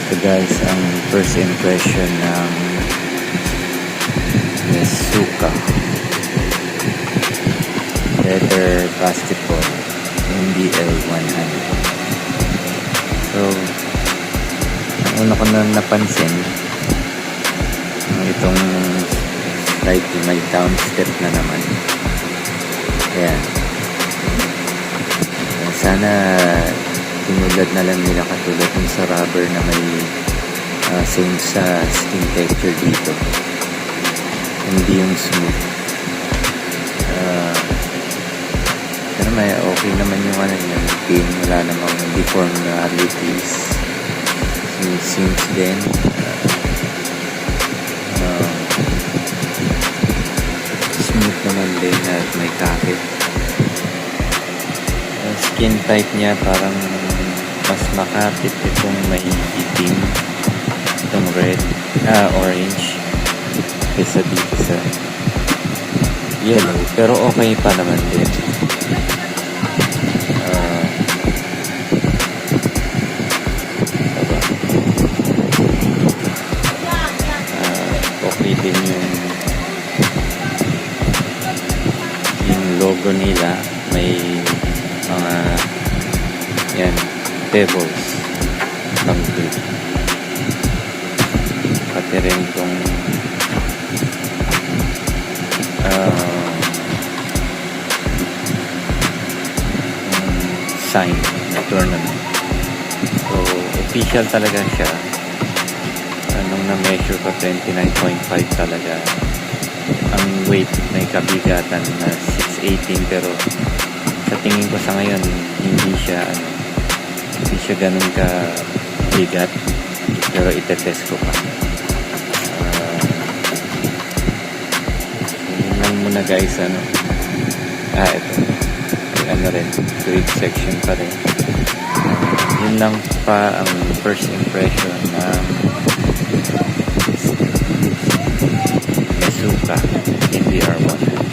Ito guys, ang first impression ng Nesuka Leather Basketball NBL 100. So, ang una ko na napansin, itong slightly may downstep na naman. Ayan. Sana tinulad na lang nila katulad ng sa rubber na may same sa skin texture dito, hindi yung smooth. Pero may okay naman yung ano niya, pain, wala namang deformalities. Since then smooth naman din at may kapit. Skin type niya parang mas makapit itong may itim, itong red, orange kaysa dito sa yellow, pero okay pa naman din. Okay din yung logo nila, may mga yan pebbles pang grip, pati rin itong sign na tournament. So official talaga siya. Nung na-measure ko 29.5 talaga ang weight, may kabigatan na 618, pero sa tingin ko sa ngayon hindi siya ganun ka bigat, pero itetest ko pa. Yun lang muna guys. Ito may rin, grade section pa rin. Yun lang pa ang first impression ng Nesuka NBR 100.